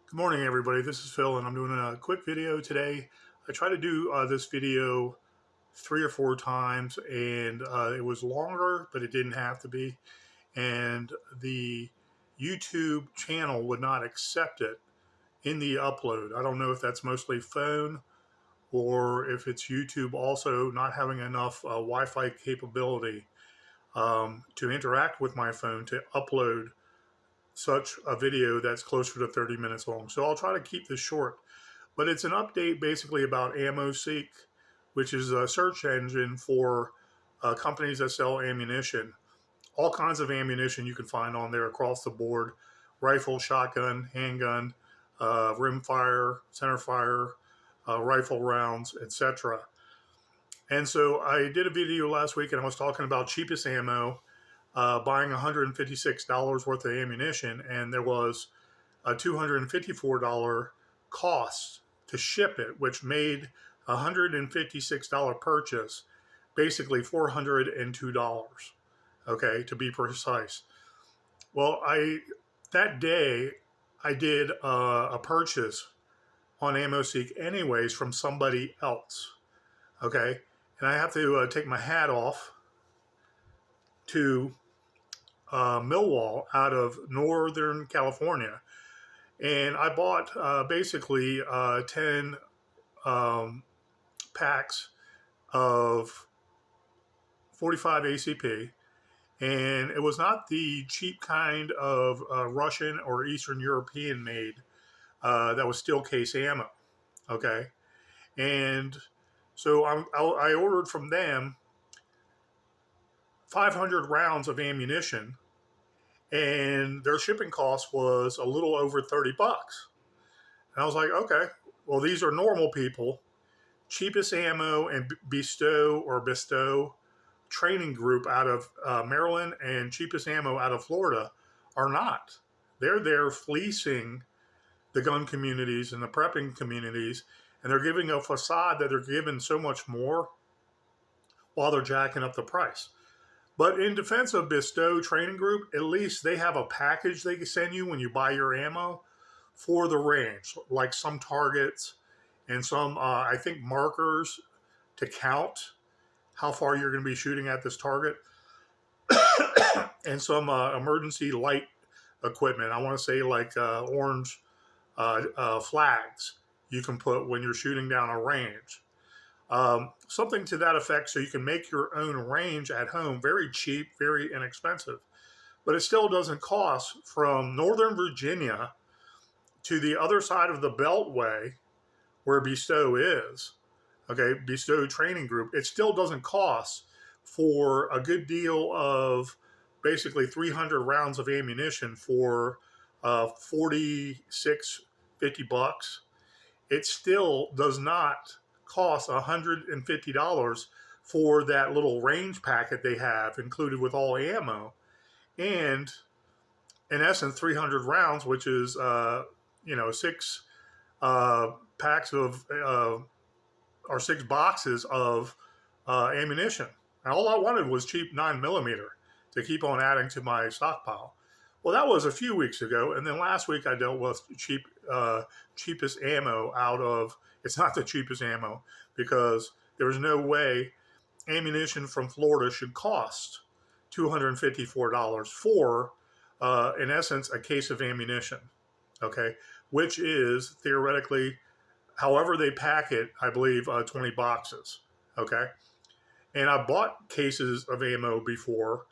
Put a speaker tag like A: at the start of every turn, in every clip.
A: Good morning, everybody. This is Phil, and I'm doing a quick video today. I try to do this video 3 or 4 times, and it was longer, but it didn't have to be. And the YouTube channel would not accept it in the upload. I don't know if that's mostly phone or if it's YouTube also not having enough Wi-Fi capability to interact with my phone to upload such a video that's closer to 30 minutes long. So I'll try to keep this short, but it's an update basically about AMMOSEEK, which is a search engine for companies that sell ammunition. All kinds of ammunition you can find on there across the board: rifle, shotgun, handgun, rimfire, centerfire, rifle rounds, etc. And so I did a video last week and I was talking about cheapest ammo, buying $156 worth of ammunition, and there was a $254 cost to ship it, which made a $156 purchase basically $402, okay, to be precise. Well, that day I did a purchase on AMMOSEEK anyways from somebody else, okay, and I have to take my hat off to Millwall out of Northern California. And I bought basically 10 packs of 45 ACP. And it was not the cheap kind of Russian or Eastern European made that was steel case ammo. Okay. And so I ordered from them 500 rounds of ammunition, and their shipping cost was a little over 30 bucks. And I was like, okay, well, these are normal people. Cheapest ammo and Bestow training group out of Maryland and cheapest ammo out of Florida are not. They're there fleecing the gun communities and the prepping communities, and they're giving a facade that they're giving so much more while they're jacking up the price. But in defense of Bestow Training Group, at least they have a package they can send you when you buy your ammo for the range, like some targets and some, I think, markers to count how far you're going to be shooting at this target, and some emergency light equipment. I want to say like orange flags you can put when you're shooting down a range. Something to that effect, so you can make your own range at home, very cheap, very inexpensive. But it still doesn't cost from Northern Virginia to the other side of the Beltway where Bestow is, okay, Bestow Training Group. It still doesn't cost for a good deal of basically 300 rounds of ammunition for 50 bucks. It still does not cost $150 for that little range packet they have included with all ammo, and in essence 300 rounds, which is 6 packs of or 6 boxes of ammunition. And all I wanted was cheap 9mm to keep on adding to my stockpile. Well, that was a few weeks ago, and then last week I dealt with cheapest ammo out of. It's not the cheapest ammo, because there's no way ammunition from Florida should cost $254 for, in essence, a case of ammunition, okay, which is theoretically, however they pack it, I believe 20 boxes, okay. And I bought cases of ammo before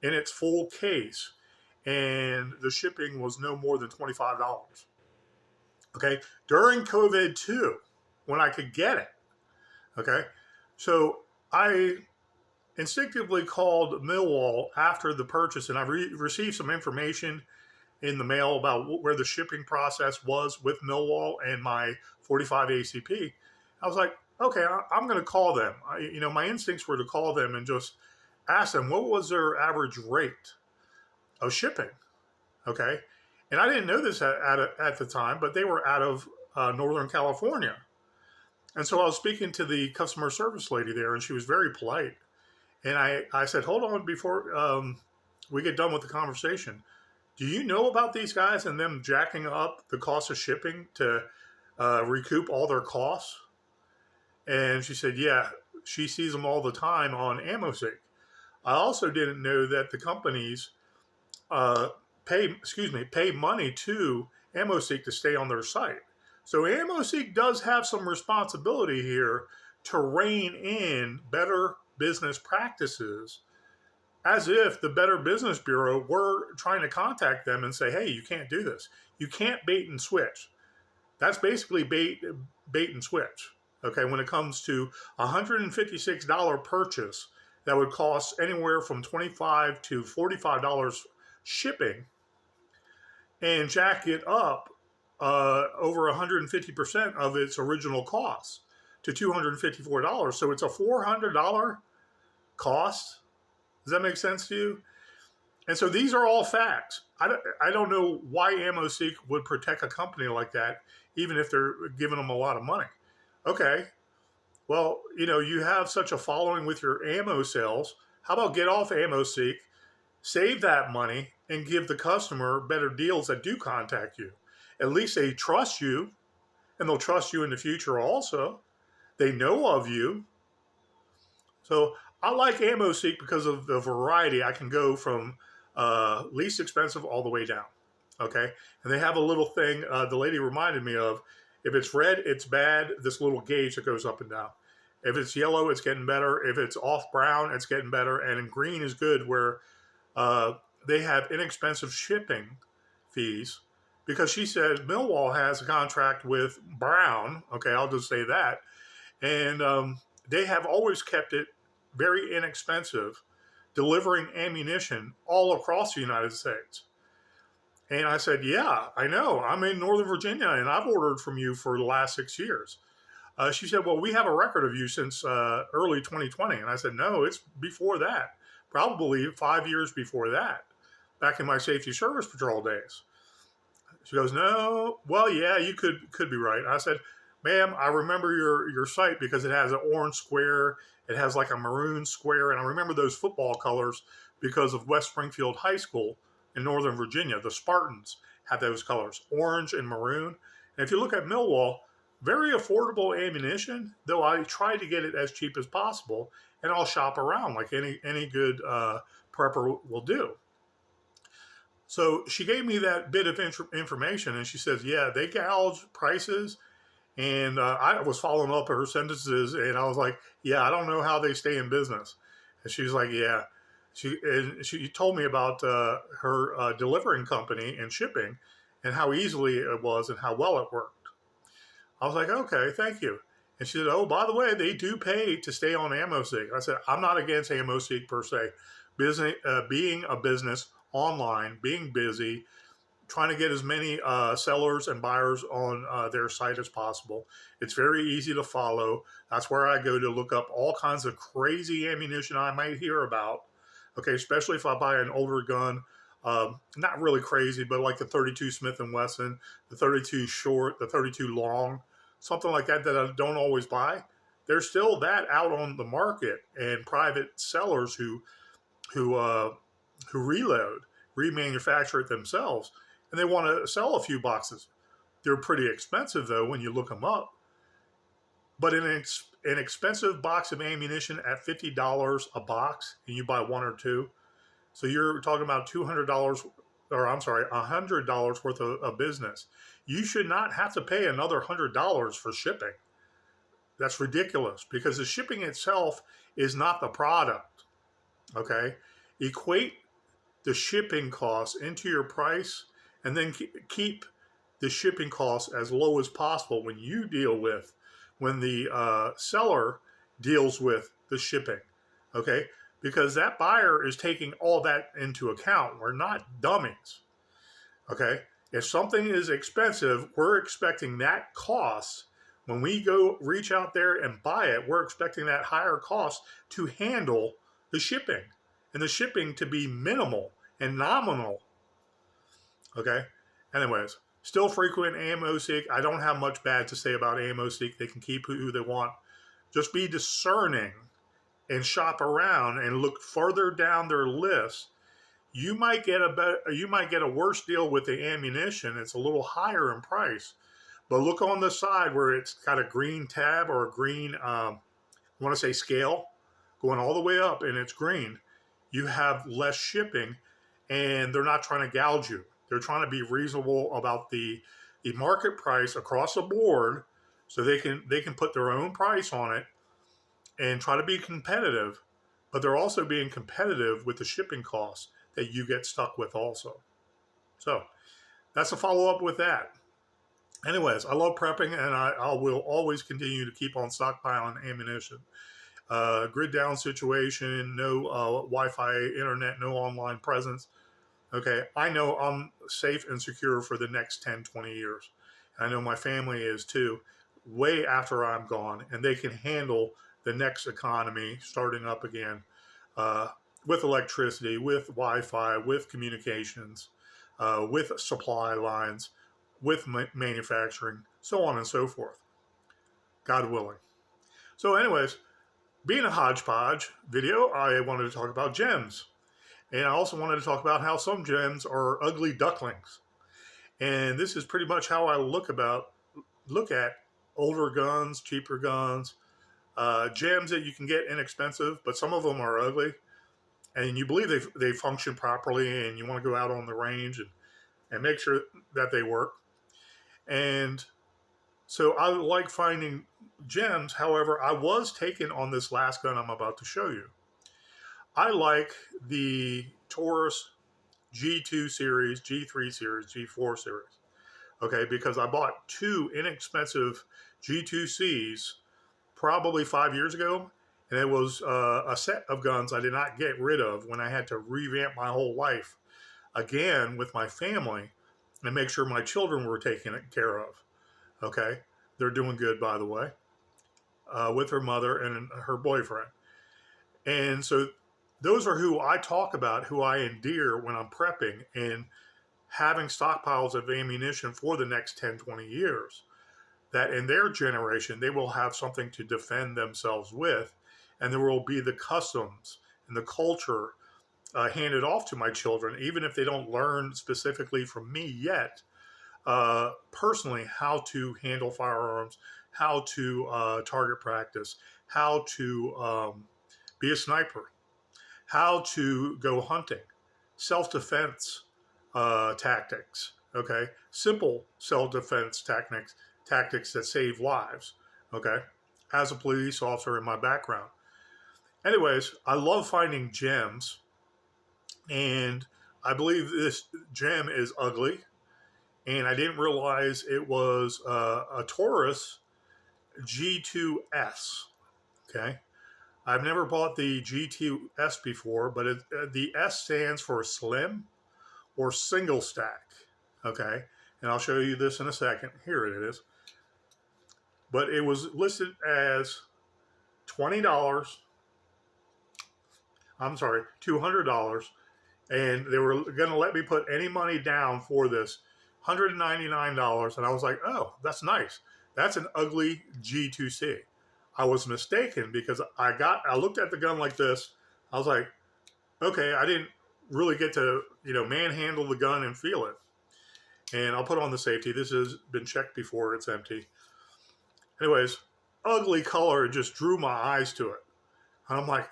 A: in its full case, and the shipping was no more than $25. Okay, during COVID too, when I could get it. Okay, so I instinctively called Millwall after the purchase, and I received some information in the mail about where the shipping process was with Millwall and my 45 ACP. I was like, okay, I'm going to call them. My instincts were to call them and just ask them what was their average rate of shipping. Okay, and I didn't know this at the time, but they were out of Northern California. And so I was speaking to the customer service lady there, and she was very polite. And I said, hold on, before we get done with the conversation, do you know about these guys and them jacking up the cost of shipping to recoup all their costs? And she said, yeah, she sees them all the time on AMMOSEEK. I also didn't know that the companies uh, pay money to AMMOSEEK to stay on their site. So AMMOSEEK does have some responsibility here to rein in better business practices, as if the Better Business Bureau were trying to contact them and say, hey, you can't do this. You can't bait and switch. That's basically bait and switch. Okay, when it comes to $156 purchase that would cost anywhere from $25 to $45 shipping, and jack it up over 150% of its original cost to $254. So it's a $400 cost. Does that make sense to you? And so these are all facts. I don't know why AMMOSEEK would protect a company like that, even if they're giving them a lot of money. Okay, well, you have such a following with your ammo sales. How about get off AMMOSEEK, save that money, and give the customer better deals that do contact you? At least they trust you, and they'll trust you in the future also. They know of you. So I like AMMOSEEK because of the variety. I can go from least expensive all the way down. Okay, and they have a little thing the lady reminded me of. If it's red, it's bad. This little gauge that goes up and down. If it's yellow, it's getting better. If it's off brown, it's getting better. And green is good, where they have inexpensive shipping fees. Because she said Millwall has a contract with Brown. Okay, I'll just say that. And they have always kept it very inexpensive, delivering ammunition all across the United States. And I said, yeah, I know. I'm in Northern Virginia, and I've ordered from you for the last 6 years. She said, well, we have a record of you since early 2020. And I said, no, it's before that. Probably 5 years before that, back in my safety service patrol days. She goes, no, well, yeah, you could be right. I said, ma'am, I remember your site because it has an orange square. It has like a maroon square. And I remember those football colors because of West Springfield High School in Northern Virginia. The Spartans had those colors, orange and maroon. And if you look at Millwall, very affordable ammunition, though I try to get it as cheap as possible, and I'll shop around like any good prepper will do. So she gave me that bit of information, and she says, yeah, they gouge prices. And I was following up her sentences, and I was like, yeah, I don't know how they stay in business. And she was like, yeah. She told me about her delivering company and shipping and how easily it was and how well it worked. I was like, okay, thank you. And she said, oh, by the way, they do pay to stay on AMMOSEEK. I said, I'm not against AMMOSEEK per se. Being a business online, being busy, trying to get as many sellers and buyers on their site as possible. It's very easy to follow. That's where I go to look up all kinds of crazy ammunition I might hear about. Okay, especially if I buy an older gun, not really crazy, but like the 32 Smith & Wesson, the 32 short, the 32 long, something like that I don't always buy. There's still that out on the market, and private sellers who reload, remanufacture it themselves, and they want to sell a few boxes. They're pretty expensive though when you look them up. But an expensive box of ammunition at $50 a box, and you buy one or two, so you're talking about $200, or I'm sorry, $100 worth of business. You should not have to pay another $100 for shipping. That's ridiculous, because the shipping itself is not the product. Okay, equate the shipping costs into your price, and then keep the shipping costs as low as possible when the seller deals with the shipping. Okay, because that buyer is taking all that into account. We're not dummies. Okay, if something is expensive, we're expecting that cost. When we go reach out there and buy it, we're expecting that higher cost to handle the shipping, and the shipping to be minimal and nominal. Okay, anyways, still frequent AMMOSEEK. I don't have much bad to say about AMMOSEEK. They can keep who they want. Just be discerning and shop around and look further down their list. you might get a worse deal with the ammunition. It's a little higher in price, but look on the side where it's got a green tab or a green, I want to say scale, going all the way up, and it's green. You have less shipping, and they're not trying to gouge you. They're trying to be reasonable about the market price across the board, so they can put their own price on it and try to be competitive, but they're also being competitive with the shipping costs that you get stuck with also. So that's a follow up with that. Anyways, I love prepping, and I will always continue to keep on stockpiling ammunition. Grid down situation, no Wi-Fi, internet, no online presence. Okay, I know I'm safe and secure for the next 10, 20 years. I know my family is too, way after I'm gone, and they can handle the next economy starting up again with electricity, with Wi-Fi, with communications, with supply lines, with manufacturing, so on and so forth. God willing. So anyways, being a hodgepodge video, I wanted to talk about gems. And I also wanted to talk about how some gems are ugly ducklings. And this is pretty much how I look at older guns, cheaper guns, gems that you can get inexpensive, but some of them are ugly. And you believe they function properly, and you want to go out on the range and make sure that they work. And so I like finding gems. However, I was taken on this last gun I'm about to show you. I like the Taurus G2 series, G3 series, G4 series. Okay, because I bought two inexpensive G2Cs probably 5 years ago, and it was a set of guns I did not get rid of when I had to revamp my whole life again with my family and make sure my children were taken care of. Okay, they're doing good, by the way, with her mother and her boyfriend. And so those are who I talk about, who I endear when I'm prepping and having stockpiles of ammunition for the next 10, 20 years. That in their generation, they will have something to defend themselves with, and there will be the customs and the culture handed off to my children, even if they don't learn specifically from me yet, personally, how to handle firearms, how to target practice, how to be a sniper, how to go hunting, self-defense tactics, okay? Simple self-defense tactics that save lives, okay? As a police officer in my background. Anyways, I love finding gems, and I believe this gem is ugly, and I didn't realize it was a Taurus G2S, okay? I've never bought the G2S before, but the S stands for slim or single stack, okay? And I'll show you this in a second. Here it is. But it was listed as $20. I'm sorry, $200. And they were going to let me put any money down for this, $199. And I was like, oh, that's nice. That's an ugly G2C. I was mistaken because I looked at the gun like this. I was like, okay, I didn't really get to, manhandle the gun and feel it. And I'll put on the safety. This has been checked before. It's empty. Anyways, ugly color just drew my eyes to it. And I'm like,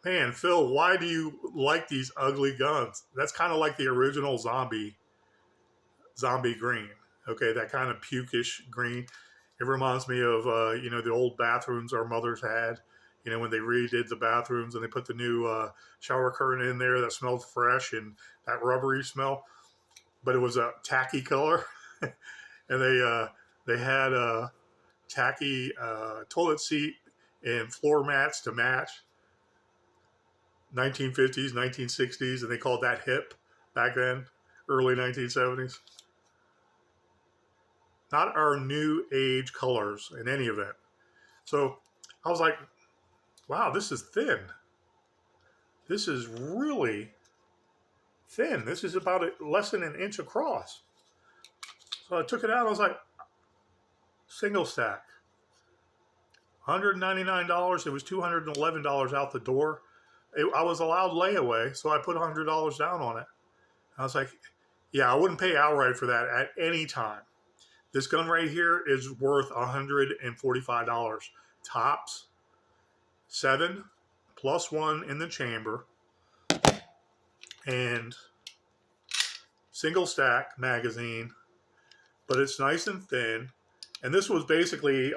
A: man, Phil, why do you like these ugly guns? That's kind of like the original zombie green. Okay, that kind of pukish green. It reminds me of, the old bathrooms our mothers had, when they redid the bathrooms and they put the new shower curtain in there that smelled fresh and that rubbery smell. But it was a tacky color. And they had a tacky toilet seat and floor mats to match. 1950s, 1960s, and they called that hip back then, early 1970s. Not our new age colors in any event. So I was like, wow, this is thin. This is really thin. This is about less than an inch across. So I took it out. I was like, single stack. $199. It was $211 out the door. I was allowed layaway, so I put $100 down on it. I was like, yeah, I wouldn't pay outright for that at any time. This gun right here is worth $145 tops, 7 plus 1 in the chamber, and single stack magazine, but it's nice and thin. And this was basically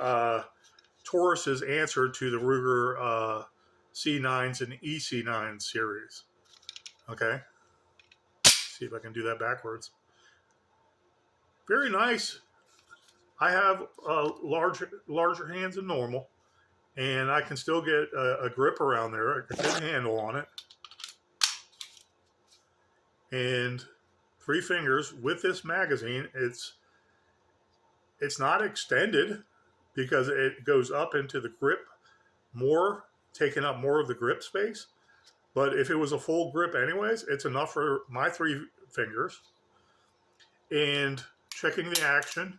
A: Taurus's answer to the Ruger C9s and EC9 series. Okay, see if I can do that backwards. Very nice. I have larger hands than normal, and I can still get a grip around there, a good handle on it. And 3 fingers with this magazine, it's not extended because it goes up into the grip more, taking up more of the grip space. But if it was a full grip anyways, it's enough for my 3 fingers. And checking the action,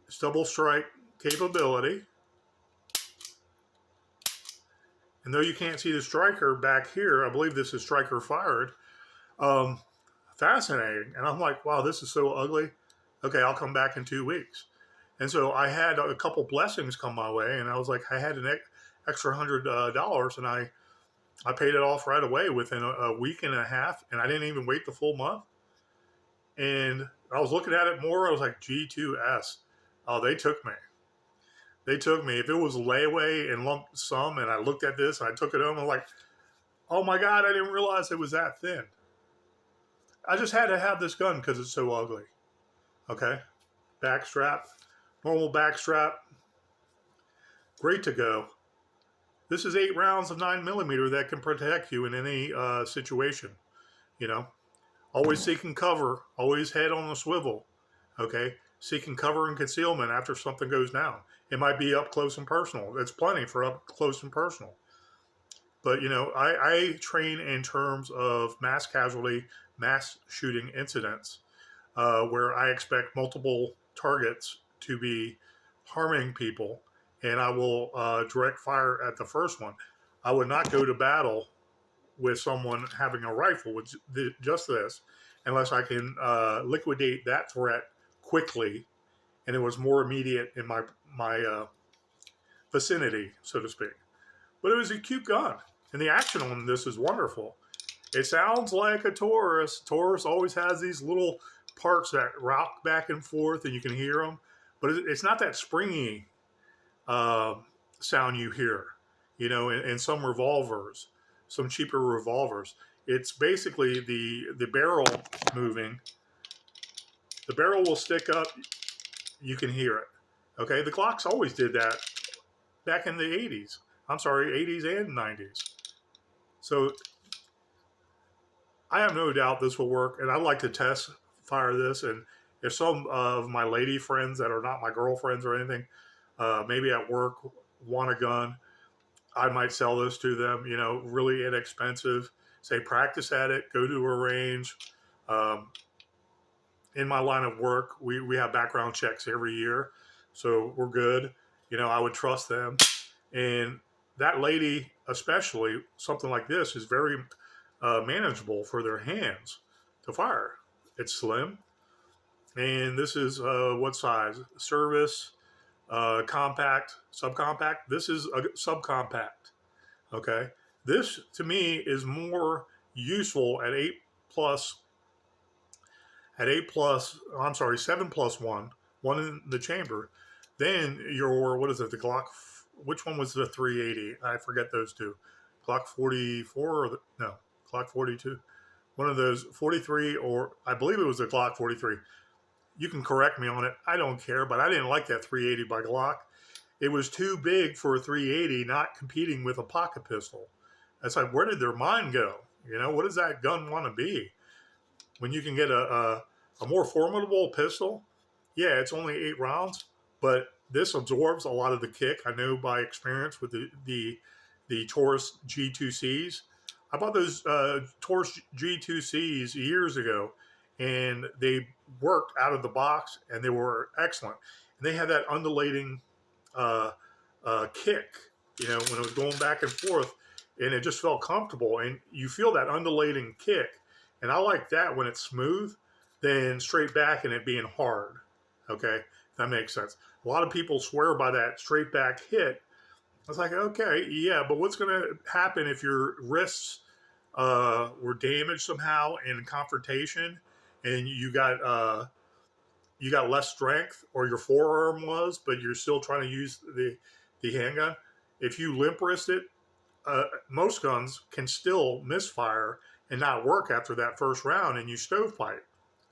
A: it's double strike capability. And though you can't see the striker back here, I believe this is striker fired. Fascinating. And I'm like, wow, this is so ugly. Okay, I'll come back in 2 weeks. And so I had a couple blessings come my way, and I was like, I had an extra $100, and I paid it off right away within a week and a half, and I didn't even wait the full month. And I was looking at it more. I was like, G2S. Oh, they took me. They took me. If it was layaway and lump sum, and I looked at this and I took it home, I'm like, oh my God, I didn't realize it was that thin. I just had to have this gun because it's so ugly. Okay. Back strap. Normal back strap. Great to go. This is 8 rounds of 9mm that can protect you in any situation. You know, always seeking cover, always head on the swivel. Okay, seeking cover and concealment after something goes down. It might be up close and personal. It's plenty for up close and personal. But, you know, I train in terms of mass casualty, mass shooting incidents, where I expect multiple targets to be harming people, and I will direct fire at the first one. I would not go to battle with someone having a rifle with just this, unless I can liquidate that threat quickly, and it was more immediate in my vicinity, so to speak. But it was a cute gun, and the action on this is wonderful. It sounds like a Taurus. Taurus always has these little parts that rock back and forth, and you can hear them, but it's not that springy sound you hear, you know, in some revolvers, some cheaper revolvers. It's basically the barrel moving. The barrel will stick up. You can hear it. Okay, the Glocks always did that back in the 80s. I'm sorry, 80s and 90s. So I have no doubt this will work, and I'd like to test fire this. And if some of my lady friends that are not my girlfriends or anything, maybe at work want a gun, I might sell this to them, you know, really inexpensive. Say practice at it, go to a range. In my line of work, we have background checks every year, so we're good. You know, I would trust them. And that lady, especially, something like this is very manageable for their hands to fire. It's slim. And this is what size? Service, compact, subcompact. This is a subcompact. Okay. This to me is more useful at 7 plus 1 in the chamber, then your, what is it, the Glock, which one was the 380? I forget those two. Glock 44 or Glock 42. One of those, 43, or I believe it was a Glock 43. You can correct me on it. I don't care, but I didn't like that 380 by Glock. It was too big for a 380, not competing with a pocket pistol. It's like, where did their mind go? You know, what does that gun want to be? When you can get a more formidable pistol, yeah, it's only 8 rounds, but this absorbs a lot of the kick. I know by experience with the Taurus G2Cs. I bought those Taurus G2Cs years ago, and they worked out of the box, and they were excellent. And they had that undulating kick, you know, when it was going back and forth. and it just felt comfortable. And you feel that undulating kick, and I like that when it's smooth, than straight back and it being hard. Okay, if that makes sense. A lot of people swear by that straight back hit. I was like, okay, yeah, but what's going to happen if your wrists were damaged somehow in confrontation, and you got less strength, or your forearm was, but you're still trying to use the handgun? If you limp wrist it, most guns can still misfire and not work after that first round, and you stovepipe.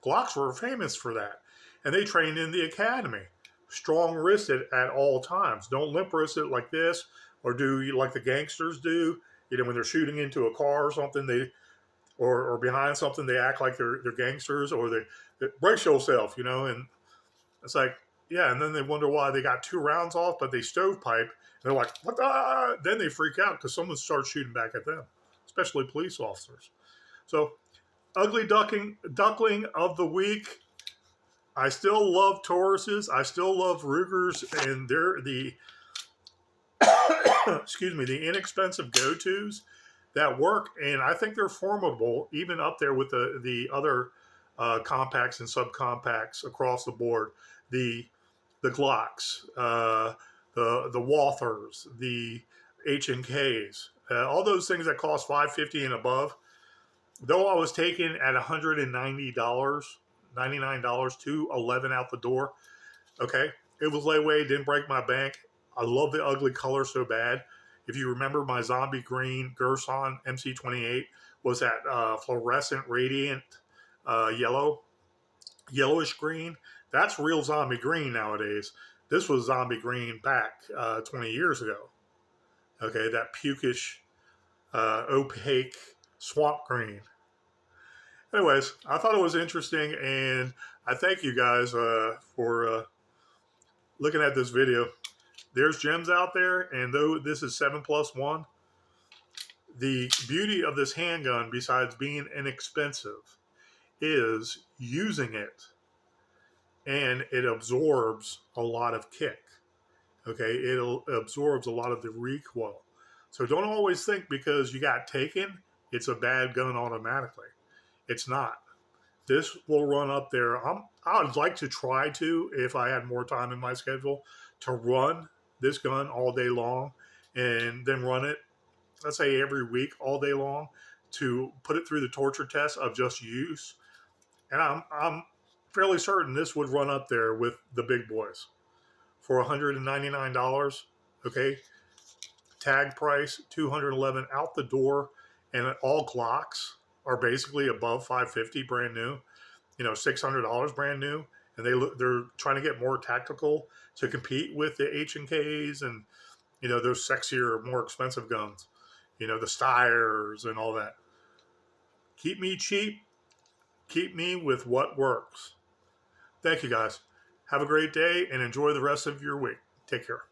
A: Glocks were famous for that, and they trained in the academy. Strong wristed at all times. Don't limp wrist it like this, or do like the gangsters do. You know, when they're shooting into a car or something, or behind something, they act like they're gangsters, or they brace yourself, you know. And it's like, yeah, and then they wonder why they got 2 rounds off, but they stovepipe. They're like, what the? Then they freak out because someone starts shooting back at them, especially police officers. So, ugly duckling of the week. I still love Tauruses. I still love Rugers, and they're the excuse me, the inexpensive go-tos that work, and I think they're formidable, even up there with the other compacts and subcompacts across the board. The Glocks, the Walthers, the H&Ks, all those things that cost $550 and above. Though I was taken at $190, $99, $211 out the door. Okay, it was layaway, didn't break my bank. I love the ugly color so bad. If you remember, my zombie green Gerson MC28 was that fluorescent radiant yellowish green. That's real zombie green nowadays. This was zombie green back 20 years ago. Okay, that pukish, opaque swamp green. Anyways, I thought it was interesting, and I thank you guys for looking at this video. There's gems out there, and though this is 7+1, the beauty of this handgun, besides being inexpensive, is using it, and it absorbs a lot of kick. Okay, it absorbs a lot of the recoil. So don't always think because you got taken, it's a bad gun automatically. It's not. This will run up there. I'd like to try to, if I had more time in my schedule, to run this gun all day long, and then run it, let's say every week all day long, to put it through the torture test of just use. And I'm fairly certain this would run up there with the big boys for $199. Okay, tag price $211 out the door, and all Glocks are basically above $550 brand new. You know, $600 brand new, and they're trying to get more tactical to compete with the H&Ks and, you know, those sexier, more expensive guns. You know, the Steyrs and all that. Keep me cheap. Keep me with what works. Thank you, guys. Have a great day and enjoy the rest of your week. Take care.